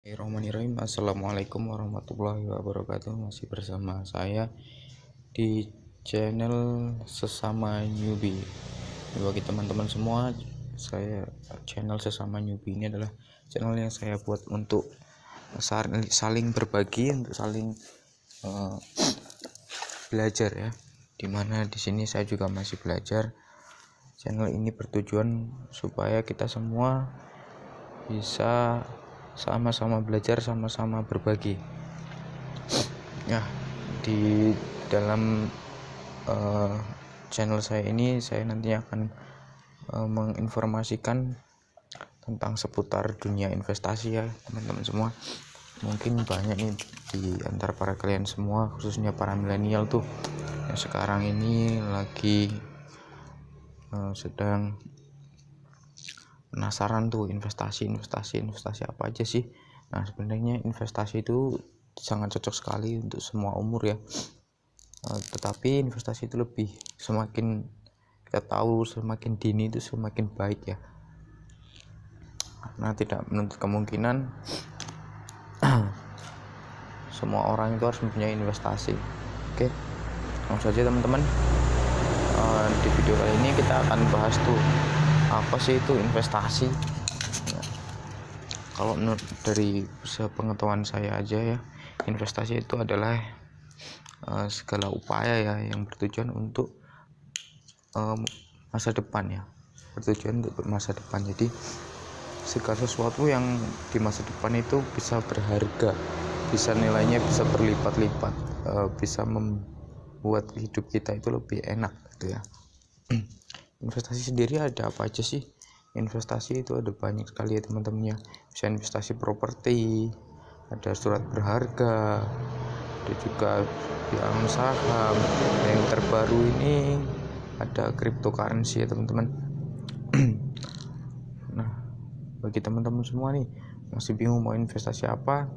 Bismillahirrahmanirrahim. Assalamualaikum warahmatullahi wabarakatuh. Masih bersama saya di channel Sesama Newbie. Bagi teman-teman semua, channel Sesama Newbie ini adalah channel yang saya buat untuk saling berbagi, untuk saling belajar ya. Dimana di sini saya juga masih belajar. Channel ini bertujuan supaya kita semua bisa sama-sama belajar, sama-sama berbagi. Ya, di dalam channel saya ini saya nanti akan menginformasikan tentang seputar dunia investasi ya teman-teman semua. Mungkin banyak nih di antara para kalian semua, khususnya para milenial tuh yang sekarang ini lagi sedang penasaran tuh investasi apa aja sih. Nah, sebenarnya investasi itu sangat cocok sekali untuk semua umur ya. Tetapi investasi itu lebih, semakin kita tahu semakin dini itu semakin baik ya, karena tidak menuntut kemungkinan semua orang itu harus mempunyai investasi. Oke, langsung saja teman-teman. Di video kali ini kita akan bahas tuh apa sih itu investasi. Kalau menurut dari sepengetahuan saya aja ya, investasi itu adalah segala upaya ya yang bertujuan untuk masa depan ya, bertujuan untuk masa depan. Jadi segala sesuatu yang di masa depan itu bisa berharga, bisa nilainya bisa berlipat-lipat, bisa membuat hidup kita itu lebih enak gitu ya. Investasi sendiri ada apa aja sih? Investasi itu ada banyak sekali ya teman-temannya. Bisa investasi properti, ada surat berharga, ada juga yang saham. Yang terbaru ini ada cryptocurrency ya teman-teman. Nah, bagi teman-teman semua nih masih bingung mau investasi apa,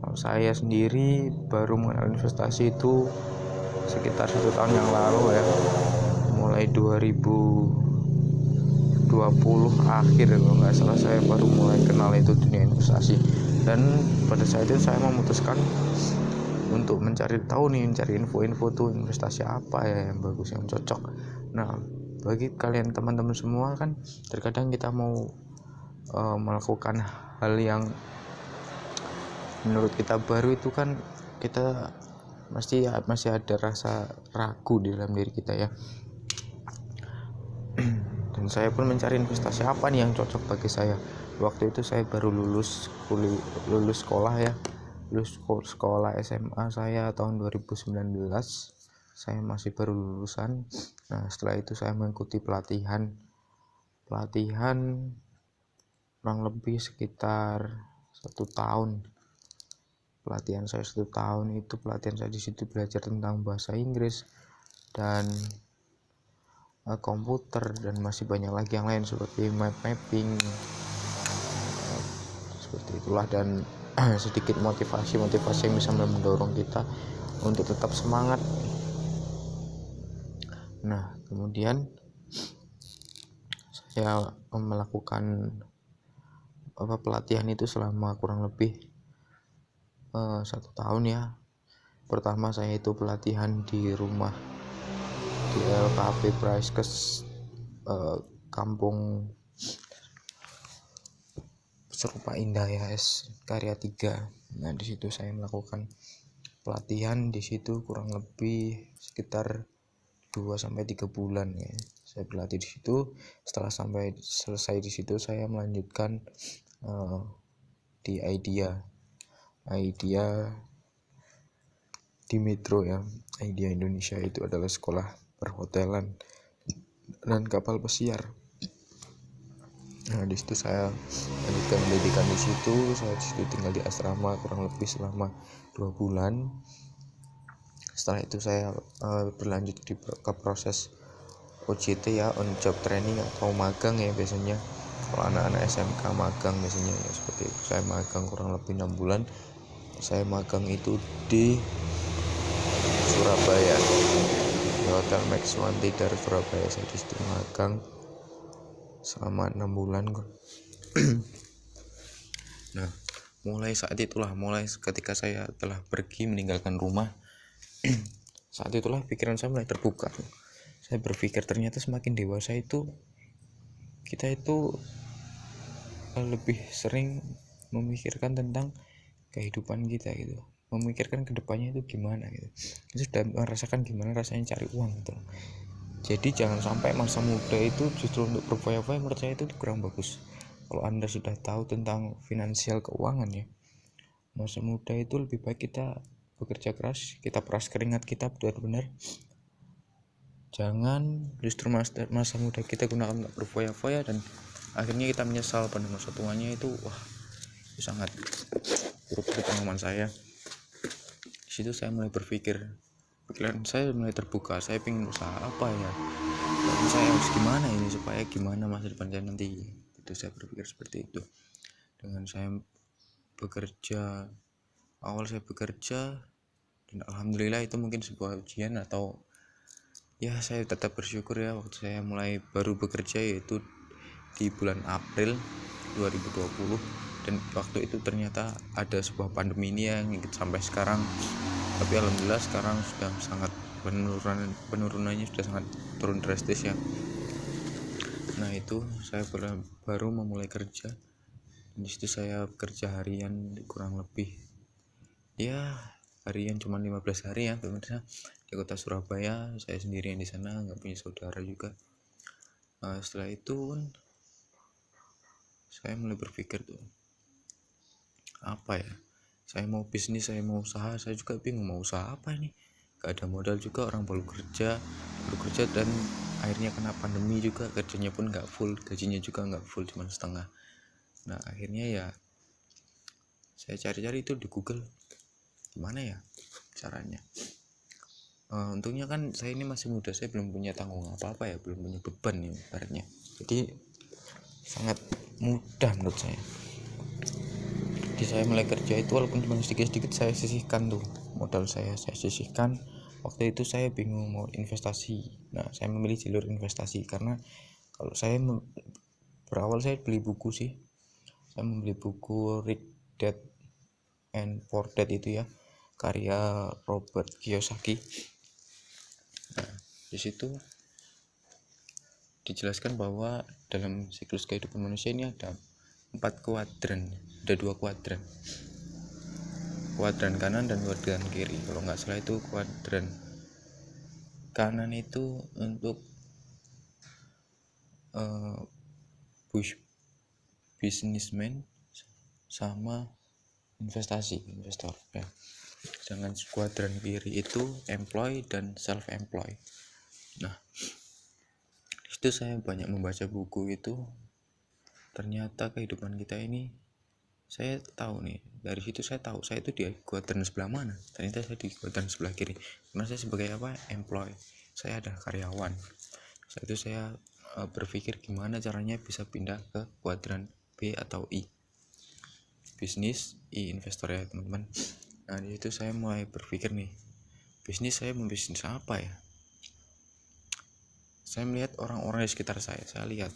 kalau saya sendiri baru mengenal investasi itu sekitar 1 tahun yang lalu ya, mulai 2020 akhir kalau nggak salah saya baru mulai kenal itu dunia investasi. Dan pada saat itu saya memutuskan untuk mencari info-info tuh investasi apa ya yang bagus, yang cocok. Nah, bagi kalian teman-teman semua kan terkadang kita mau melakukan hal yang menurut kita baru, itu kan kita masih ada rasa ragu di dalam diri kita ya. Dan saya pun mencari investasi apa nih yang cocok bagi saya. Waktu itu saya baru lulus sekolah ya, lulus sekolah SMA saya tahun 2019. Saya masih baru lulusan. Nah, setelah itu saya mengikuti pelatihan kurang lebih sekitar 1 tahun. Pelatihan saya 1 tahun itu, pelatihan saya di situ belajar tentang bahasa Inggris dan komputer dan masih banyak lagi yang lain seperti mapping seperti itulah. Dan sedikit motivasi yang bisa mendorong kita untuk tetap semangat. Nah, kemudian saya melakukan pelatihan itu selama kurang lebih 1 tahun ya. Pertama saya itu pelatihan di rumah di LKP Praiskes Kampung Serupa Indah ya, Karya 3. Nah, di situ saya melakukan pelatihan di situ kurang lebih sekitar 2-3 bulan ya. Saya berlatih di situ. Setelah selesai di situ saya melanjutkan di Idea di Metro ya. Idea Indonesia itu adalah sekolah perhotelan dan kapal pesiar. Nah, di situ saya lanjutkan pendidikan di situ. Saya di situ tinggal di asrama kurang lebih selama 2 bulan. Setelah itu saya berlanjut ke proses OJT ya, on job training atau magang ya biasanya. Kalau anak-anak SMK magang biasanya ya seperti itu. Saya magang kurang lebih 6 bulan. Saya magang itu di Surabaya, di Hotel Max One Tidar Surabaya. Saya di situ magang selama 6 bulan. Nah, mulai saat itulah, mulai ketika saya telah pergi meninggalkan rumah, saat itulah pikiran saya mulai terbuka. Saya berpikir ternyata semakin dewasa itu kita itu lebih sering memikirkan tentang kehidupan kita gitu, memikirkan kedepannya itu gimana gitu. Itu sudah merasakan gimana rasanya cari uang gitu. Jadi jangan sampai masa muda itu justru untuk berfoya-foya, menurut saya itu kurang bagus. Kalau Anda sudah tahu tentang finansial keuangan ya, masa muda itu lebih baik kita bekerja keras, kita peras keringat kita benar-benar. Jangan justru masa muda kita gunakan untuk berfoya-foya dan akhirnya kita menyesal pada masa tuanya itu. Wah, itu sangat buruk dari pengalaman saya. Di situ saya mulai berpikir, pikiran saya mulai terbuka. Saya ingin usaha apa ya, dan saya harus gimana ini supaya gimana masa depan saya nanti. Itu saya berpikir seperti itu. Dengan saya bekerja, awal saya bekerja, dan alhamdulillah itu mungkin sebuah ujian atau ya, saya tetap bersyukur ya, waktu saya mulai baru bekerja yaitu di bulan April 2020, dan waktu itu ternyata ada sebuah pandemi ini yang sampai sekarang. Tapi alhamdulillah sekarang sudah sangat penurunannya sudah sangat turun drastis ya. Nah, itu saya baru memulai kerja. Di situ saya bekerja harian kurang lebih ya, harian cuma 15 hari ya pemirsa, di kota Surabaya. Saya sendirian di sana, nggak punya saudara juga. Setelah itu saya mulai berpikir tuh, apa ya, saya mau bisnis, saya mau usaha. Saya juga bingung mau usaha apa ini, gak ada modal juga, orang baru kerja, dan akhirnya kena pandemi juga, kerjanya pun gak full, gajinya juga gak full, cuma setengah. Nah, akhirnya ya saya cari-cari itu di Google, gimana ya caranya. Untungnya kan saya ini masih muda, saya belum punya tanggung apa-apa ya, belum punya beban ya ibaratnya, jadi sangat mudah menurut saya. Jadi saya mulai kerja itu walaupun cuma sedikit-sedikit saya sisihkan tuh, modal saya sisihkan. Waktu itu saya bingung mau investasi. Nah, saya memilih jalur investasi karena kalau saya berawal saya beli buku sih. Saya membeli buku Rich Dad and Poor Dad itu ya, karya Robert Kiyosaki. Nah, di situ dijelaskan bahwa dalam siklus kehidupan manusia ini ada 4 kuadran, ada 2 kuadran kanan dan kuadran kiri. Kalau nggak salah itu kuadran kanan itu untuk businessman sama investor ya. Sedangkan kuadran kiri itu employee dan self employed. Nah, itu saya banyak membaca buku itu. Ternyata kehidupan kita ini, saya tahu nih, dari situ saya tahu saya itu di kuadran sebelah mana. Ternyata saya di kuadran sebelah kiri, karena saya sebagai employee, saya ada karyawan. Saat itu saya berpikir gimana caranya bisa pindah ke kuadran B atau I, bisnis, I investor ya teman-teman. Nah, di situ saya mulai berpikir nih, bisnis, saya mau bisnis apa ya. Saya melihat orang-orang di sekitar saya lihat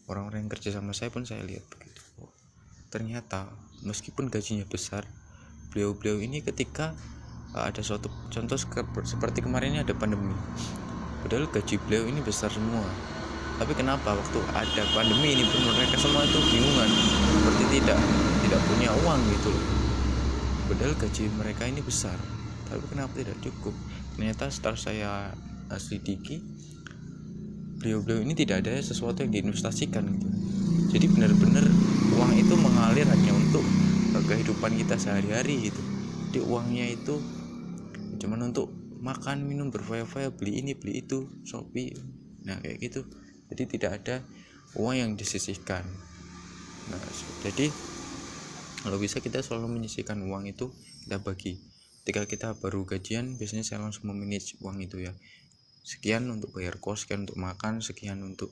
orang-orang yang kerja sama saya pun saya lihat begitu. Ternyata meskipun gajinya besar, beliau-beliau ini ketika ada suatu contoh seperti kemarin ini ada pandemi, padahal gaji beliau ini besar semua, tapi kenapa waktu ada pandemi ini pun mereka semua itu bingungan, seperti tidak punya uang gitu loh. Padahal gaji mereka ini besar, tapi kenapa tidak cukup. Ternyata setelah saya selidiki, beliau-beliau ini tidak ada sesuatu yang diinvestasikan gitu. Jadi benar-benar uang itu mengalir hanya untuk kehidupan kita sehari-hari gitu. Jadi uangnya itu cuma untuk makan, minum, berfoya-foya, beli ini, beli itu, Shopee. Nah, kayak gitu. Jadi tidak ada uang yang disisihkan. Nah, jadi kalau bisa kita selalu menyisihkan uang itu, kita bagi. Ketika kita baru gajian, biasanya saya langsung memanage uang itu ya. Sekian untuk bayar kos, sekian untuk makan, sekian untuk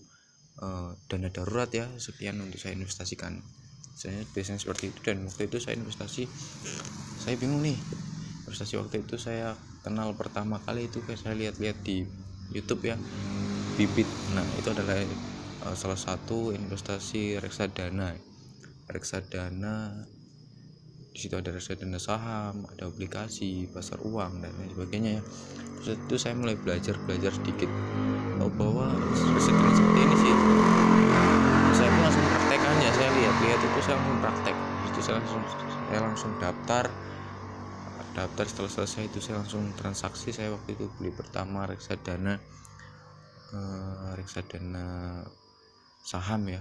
dana darurat ya, sekian untuk saya investasikan. Saya biasanya seperti itu. Dan waktu itu saya investasi, saya bingung nih, investasi waktu itu saya kenal pertama kali itu saya lihat-lihat di YouTube ya, Bibit. Nah, itu adalah salah satu investasi reksadana Di situ ada reksadana saham, ada obligasi, pasar uang dan lain sebagainya ya. Terus itu saya mulai belajar sedikit bahwa reksadana seperti ini sih. Saya pun langsung praktekannya, saya lihat itu saya langsung praktek. Itu saya langsung daftar. Setelah selesai itu saya langsung transaksi. Saya waktu itu beli pertama reksadana saham ya.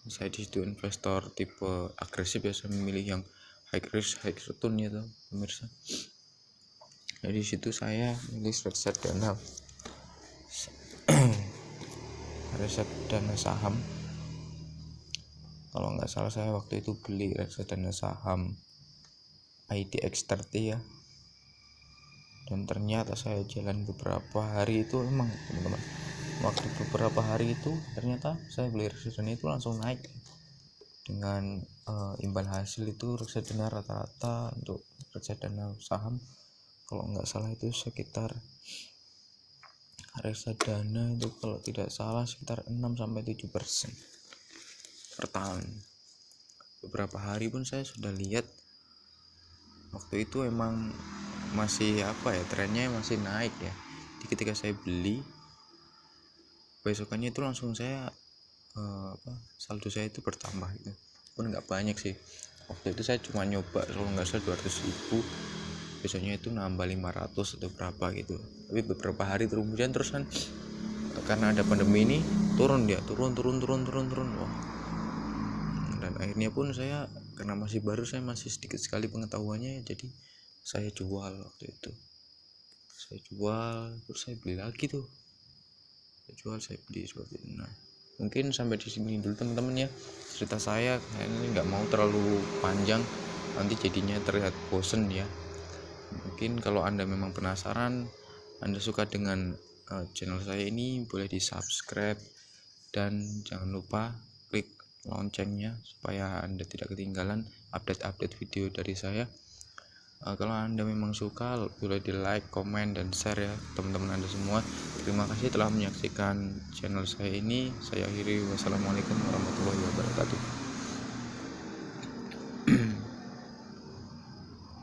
Saya di situ investor tipe agresif ya, saya memilih yang high risk high return ya tuh pemirsa. Jadi di situ saya milih reksadana saham. Kalau nggak salah saya waktu itu beli reksadana saham IDX30 ya. Dan ternyata saya jalan beberapa hari itu emang teman-teman, waktu beberapa hari itu ternyata saya beli reksadana itu langsung naik dengan imbal hasil itu reksadana rata-rata untuk reksadana saham kalau nggak salah itu sekitar reksadana itu kalau tidak salah sekitar 6-7% per tahun. Beberapa hari pun saya sudah lihat waktu itu emang masih trennya masih naik ya. Jadi ketika saya beli besokannya itu langsung saya saldo saya itu bertambah gitu. Pun nggak banyak sih, waktu itu saya cuma nyoba kalau nggak salah 200.000, besoknya itu nambah 500 atau berapa gitu. Tapi beberapa hari kemudian terus kan karena ada pandemi ini turun wah. Dan akhirnya pun saya karena masih baru, saya masih sedikit sekali pengetahuannya, jadi saya jual waktu itu. Saya jual terus saya beli lagi tuh. Saya beli seperti itu. Nah, mungkin sampai di sini dulu teman-teman ya cerita saya. Ini nggak mau terlalu panjang, nanti jadinya terlihat bosen ya. Mungkin kalau Anda memang penasaran, Anda suka dengan channel saya ini, boleh di subscribe dan jangan lupa klik loncengnya supaya Anda tidak ketinggalan update-update video dari saya. Kalau Anda memang suka, boleh di like, komen, dan share ya teman-teman Anda semua. Terima kasih telah menyaksikan channel saya ini. Saya akhiri, wassalamualaikum warahmatullahi wabarakatuh.